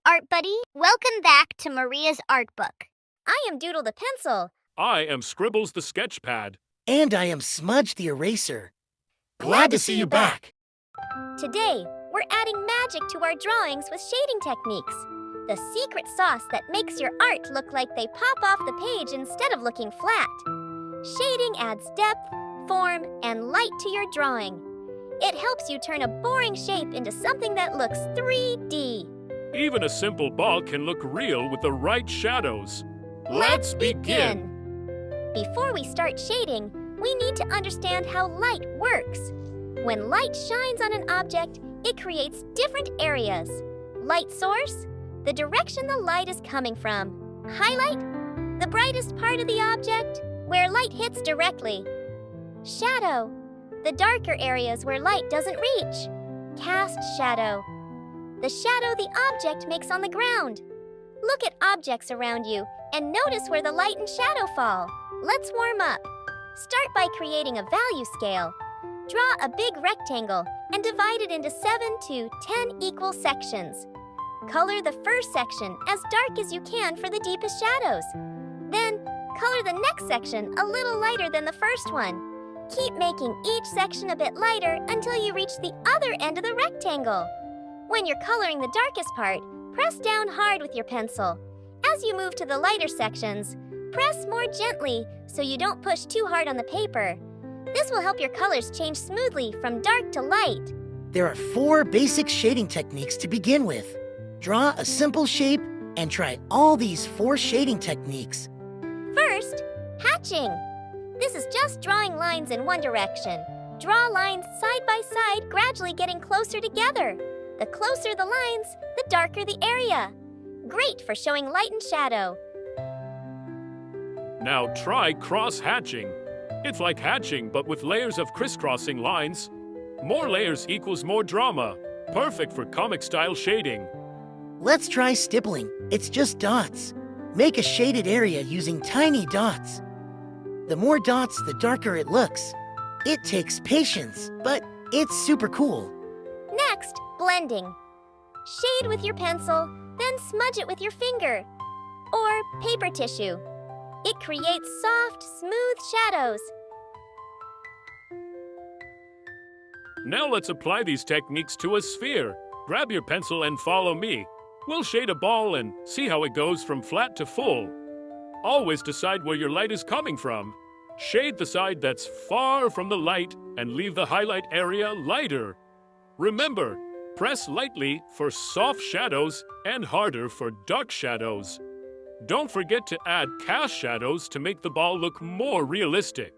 art buddy. Welcome back to Maria's art book. I am Doodle the pencil. I am Scribbles the sketchpad. And I am Smudge the eraser. Glad to see you back. Today, we're adding magic to our drawings with shading techniques. The secret sauce that makes your art look like they pop off the page instead of looking flat. Shading adds depth, form, and light to your drawing. It helps you turn a boring shape into something that looks 3D. Even a simple ball can look real with the right shadows. Let's begin. Before we start shading, we need to understand how light works. When light shines on an object, it creates different areas. Light source, the direction the light is coming from. Highlight, the brightest part of the object, where light hits directly. Shadow, the darker areas where light doesn't reach. Cast shadow, the shadow the object makes on the ground. Look at objects around you and notice where the light and shadow fall. Let's warm up. Start by creating a value scale. Draw a big rectangle and divide it into 7 to 10 equal sections. Color the first section as dark as you can for the deepest shadows. Then, color the next section a little lighter than the first one. Keep making each section a bit lighter until you reach the other end of the rectangle. When you're coloring the darkest part, press down hard with your pencil. As you move to the lighter sections, press more gently so you don't push too hard on the paper. This will help your colors change smoothly from dark to light. There are 4 basic shading techniques to begin with. Draw a simple shape and try all these 4 shading techniques. First, hatching. This is just drawing lines in one direction. Draw lines side by side, gradually getting closer together. The closer the lines, the darker the area. Great for showing light and shadow. Now try cross-hatching. It's like hatching, but with layers of crisscrossing lines. More layers equals more drama. Perfect for comic-style shading. Let's try stippling. It's just dots. Make a shaded area using tiny dots. The more dots, the darker it looks. It takes patience, but it's super cool. Next, blending. Shade with your pencil, then smudge it with your finger. Or paper tissue. It creates soft, smooth shadows. Now let's apply these techniques to a sphere. Grab your pencil and follow me. We'll shade a ball and see how it goes from flat to full. Always decide where your light is coming from. Shade the side that's far from the light and leave the highlight area lighter. Remember, press lightly for soft shadows and harder for dark shadows. Don't forget to add cast shadows to make the ball look more realistic.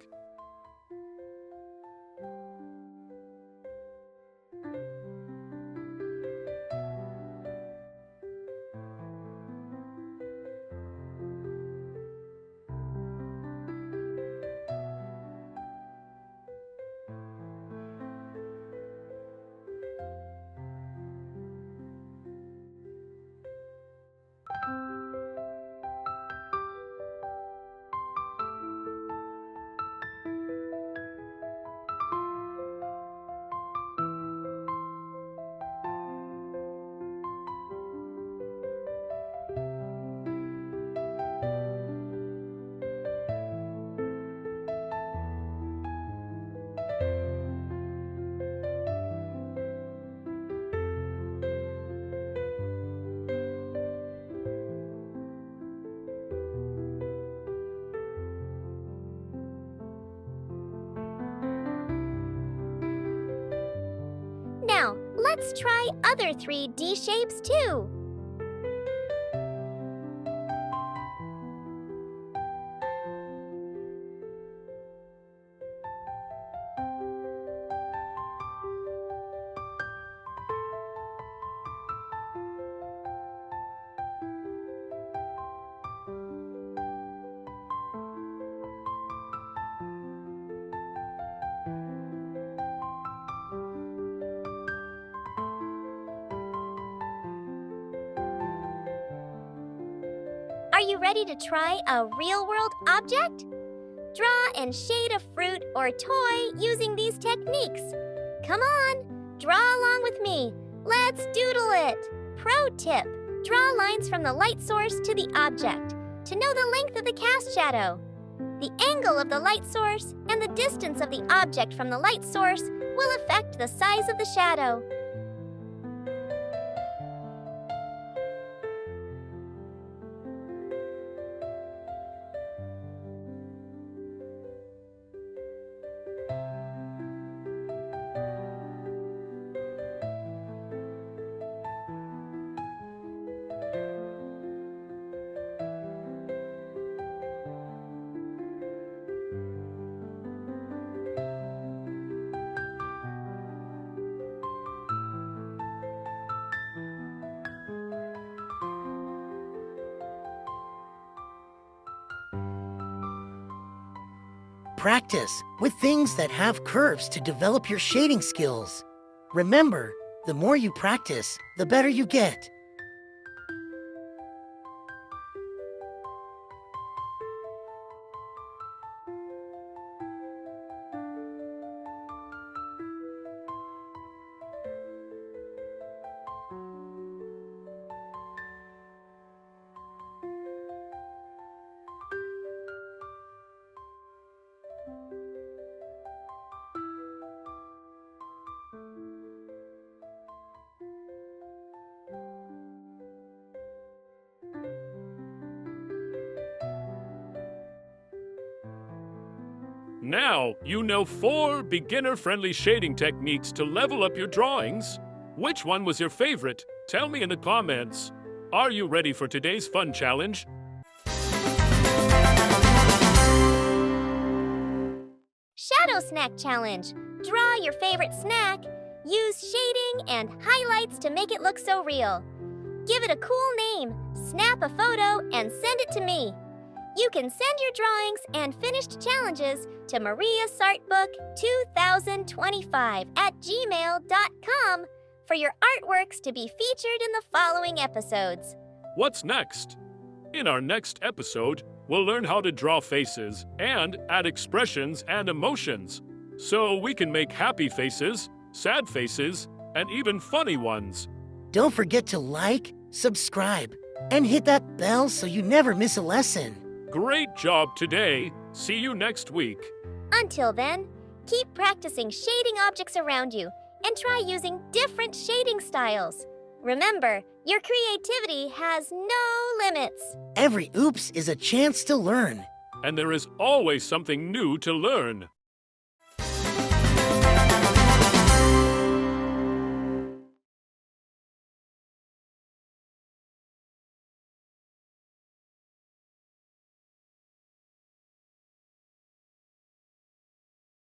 Now, let's try other 3D shapes too. Are you ready to try a real-world object? Draw and shade a fruit or toy using these techniques. Come on, draw along with me. Let's doodle it. Pro tip, Draw lines from the light source to the object to know the length of the cast shadow. The angle of the light source and the distance of the object from the light source will affect the size of the shadow. Practice with things that have curves to develop your shading skills. Remember, the more you practice, the better you get. Now, you know 4 beginner-friendly shading techniques to level up your drawings. Which one was your favorite? Tell me in the comments. Are you ready for today's fun challenge? Shadow Snack Challenge. Draw your favorite snack. Use shading and highlights to make it look so real. Give it a cool name, snap a photo, and send it to me. You can send your drawings and finished challenges to mariasartbook2025@gmail.com for your artworks to be featured in the following episodes. What's next? In our next episode, we'll learn how to draw faces and add expressions and emotions, so we can make happy faces, sad faces, and even funny ones. Don't forget to like, subscribe, and hit that bell so you never miss a lesson. Great job today. See you next week. Until then, keep practicing shading objects around you and try using different shading styles. Remember, your creativity has no limits. Every oops is a chance to learn. And there is always something new to learn.